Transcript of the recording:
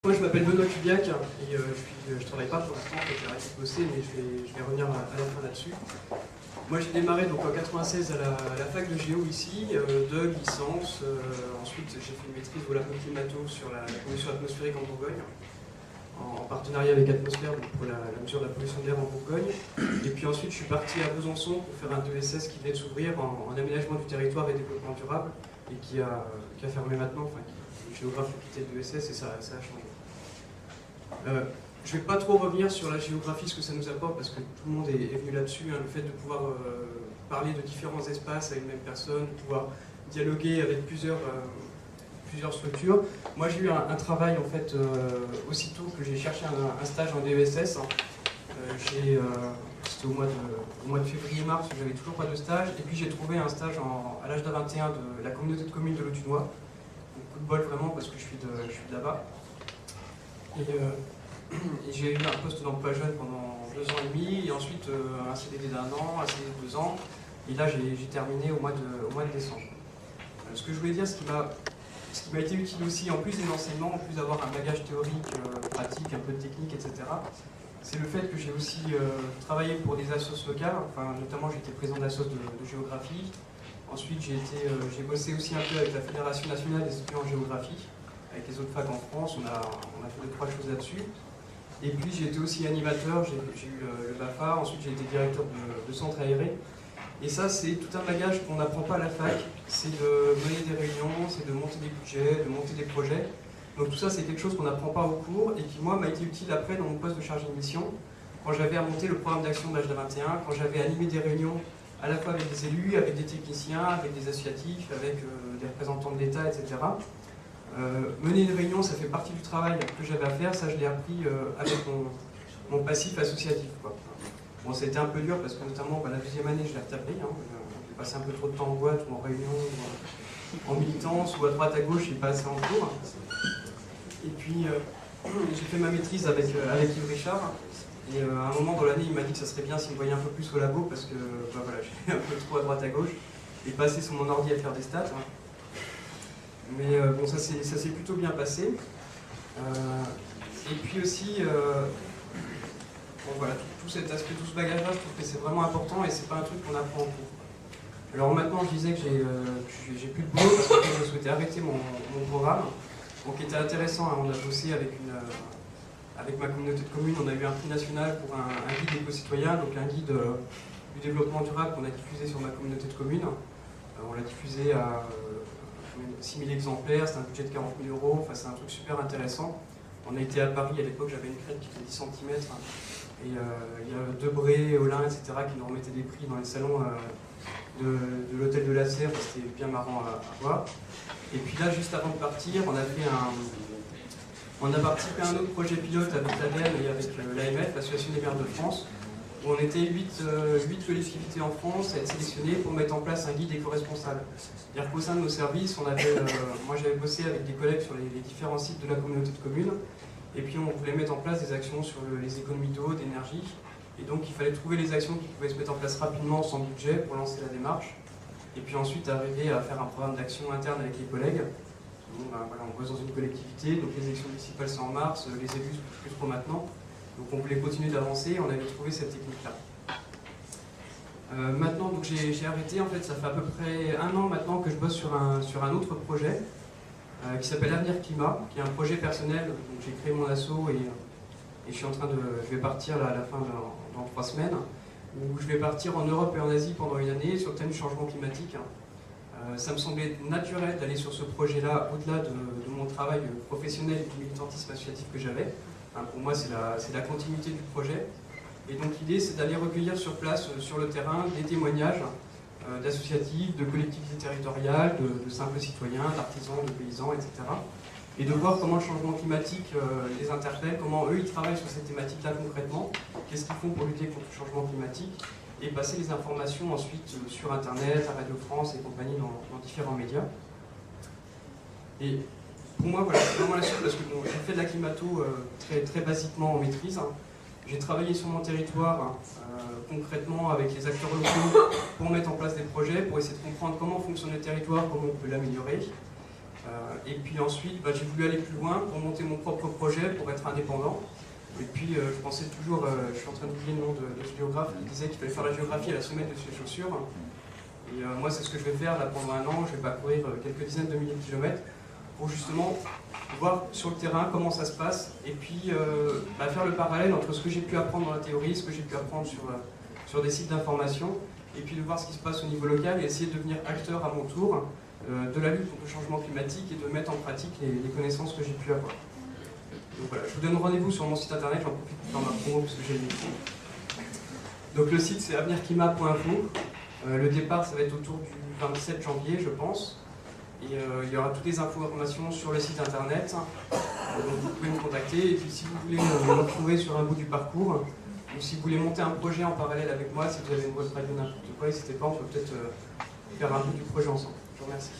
Moi je m'appelle Benoît Kubiak et je travaille pas pour l'instant, j'ai arrêté de bosser, mais je vais revenir à la fin là-dessus. Moi j'ai démarré donc en 96 à la fac de Géo ici, de licence, ensuite j'ai fait une maîtrise au labo climato sur la pollution atmosphérique en Bourgogne, en partenariat avec Atmosphère donc pour la mesure de la pollution de l'air en Bourgogne. Et puis ensuite je suis parti à Besançon pour faire un DESS qui venait de s'ouvrir en aménagement du territoire et développement durable et qui a fermé maintenant, enfin le géographe a quitté le DESS et ça a changé. Je ne vais pas trop revenir sur la géographie, ce que ça nous apporte, parce que tout le monde est venu là-dessus, hein, le fait de pouvoir parler de différents espaces à une même personne, de pouvoir dialoguer avec plusieurs structures. Moi j'ai eu un travail en fait, aussitôt que j'ai cherché un stage en DESS, hein. C'était au mois de février-mars, j'avais toujours pas de stage, et puis j'ai trouvé un stage à l'âge de 21 de la communauté de communes de l'Autunois. Coup de bol vraiment, parce que je suis de là-bas. Et j'ai eu un poste d'emploi jeune pendant 2 ans et demi, et ensuite un CDD d'1 an, un CDD de 2 ans, et là j'ai terminé au mois de décembre. Ce que je voulais dire, ce qui m'a été utile aussi, en plus des enseignements, en plus d'avoir un bagage théorique, pratique, un peu de technique, etc., c'est le fait que j'ai aussi travaillé pour des assos locales, enfin, notamment j'étais président d'assos de géographie. Ensuite j'ai bossé aussi un peu avec la Fédération nationale des étudiants en géographie, avec les autres facs en France, on a fait 2-3 choses là-dessus. Et puis j'ai été aussi animateur, j'ai eu le BAFA, ensuite j'ai été directeur de centre aéré. Et ça c'est tout un bagage qu'on n'apprend pas à la fac, c'est de mener des réunions, c'est de monter des budgets, de monter des projets. Donc tout ça c'est quelque chose qu'on n'apprend pas au cours et qui moi m'a été utile après dans mon poste de chargé de mission, quand j'avais à monter le programme d'action de l'âge de 21, quand j'avais animé des réunions à la fois avec des élus, avec des techniciens, avec des associatifs, avec des représentants de l'État, etc. Mener une réunion, ça fait partie du travail que j'avais à faire, ça je l'ai appris avec mon passif associatif, quoi. Bon, c'était un peu dur parce que notamment la deuxième année je l'ai retapé, hein, j'ai passé un peu trop de temps en boîte ou en réunion, ou en militance, ou à droite à gauche, j'ai pas assez en cours. Et puis j'ai fait ma maîtrise avec Yves Richard, et à un moment dans l'année il m'a dit que ça serait bien s'il me voyait un peu plus au labo parce que voilà, j'étais un peu trop à droite à gauche, et passer sur mon ordi à faire des stats. Hein. Mais bon, ça s'est plutôt bien passé. Et puis aussi, bon, voilà, tout cet aspect, tout ce bagage-là, je trouve que c'est vraiment important et c'est pas un truc qu'on apprend en cours. Alors maintenant, je disais que j'ai plus de boulot parce que je souhaitais arrêter mon programme. Donc, qui était intéressant, hein, on a bossé avec ma communauté de communes, on a eu un prix national pour un guide éco-citoyen, donc un guide du développement durable qu'on a diffusé sur ma communauté de communes. On l'a diffusé à 6 000 exemplaires, c'est un budget de 40 000 €, enfin, c'est un truc super intéressant. On a été à Paris, à l'époque j'avais une crête qui faisait 10 cm, et il y a Debré, Olin, etc. qui nous remettaient des prix dans les salons de l'hôtel de la Serre, c'était bien marrant à voir. Et puis là, juste avant de partir, on a participé à un autre projet pilote avec l'ADEME et avec l'AMF, l'Association des maires de France, où on était 8 collectivités en France à être sélectionnées pour mettre en place un guide éco-responsable. C'est-à-dire qu'au sein de nos services, moi j'avais bossé avec des collègues sur les différents sites de la communauté de communes, et puis on voulait mettre en place des actions sur les économies d'eau, d'énergie, et donc il fallait trouver les actions qui pouvaient se mettre en place rapidement sans budget pour lancer la démarche, et puis ensuite arriver à faire un programme d'action interne avec les collègues. Bon, voilà, on bosse dans une collectivité, donc les élections municipales c'est en mars, les élus plus trop maintenant. Donc on voulait continuer d'avancer, on avait trouvé cette technique-là. Maintenant, donc j'ai arrêté, en fait, ça fait à peu près 1 an maintenant que je bosse sur un autre projet qui s'appelle Avenir Climat, qui est un projet personnel. Donc j'ai créé mon asso et je vais partir là, à la fin dans 3 semaines, où je vais partir en Europe et en Asie pendant une année sur le thème du changement climatique. Ça me semblait naturel d'aller sur ce projet-là, au-delà de mon travail professionnel et du militantisme associatif que j'avais. Pour moi, c'est la continuité du projet. Et donc l'idée, c'est d'aller recueillir sur place, sur le terrain, des témoignages d'associatifs, de collectivités territoriales, de simples citoyens, d'artisans, de paysans, etc. Et de voir comment le changement climatique les interpelle, comment eux, ils travaillent sur cette thématique-là concrètement, qu'est-ce qu'ils font pour lutter contre le changement climatique, et passer les informations ensuite sur Internet, à Radio France et compagnie dans différents médias. Et pour moi, voilà, c'est vraiment la suite parce que bon, j'ai fait de la climato très basiquement en maîtrise. Hein. J'ai travaillé sur mon territoire concrètement avec les acteurs locaux pour mettre en place des projets, pour essayer de comprendre comment fonctionne le territoire, comment on peut l'améliorer. Et puis ensuite, j'ai voulu aller plus loin pour monter mon propre projet, pour être indépendant. Et puis je pensais toujours, je suis en train d'oublier le nom de ce géographe qui disait qu'il fallait faire la géographie à la semelle de ses chaussures. Et moi c'est ce que je vais faire là pendant un an, je vais parcourir quelques dizaines de milliers de kilomètres pour justement voir sur le terrain comment ça se passe et puis faire le parallèle entre ce que j'ai pu apprendre dans la théorie, ce que j'ai pu apprendre sur des sites d'information et puis de voir ce qui se passe au niveau local et essayer de devenir acteur à mon tour de la lutte contre le changement climatique et de mettre en pratique les connaissances que j'ai pu avoir. Donc voilà, je vous donne rendez-vous sur mon site internet, j'en profite pour faire ma promo parce que j'ai le micro. Donc le site c'est avenirclimat.info. Le départ ça va être autour du 27 janvier je pense. Et il y aura toutes les informations sur le site internet. Donc vous pouvez me contacter. Et puis si vous voulez me retrouver sur un bout du parcours, ou si vous voulez monter un projet en parallèle avec moi, si vous avez une web radio n'importe quoi, n'hésitez pas, on peut peut-être faire un bout du projet ensemble. Je vous remercie.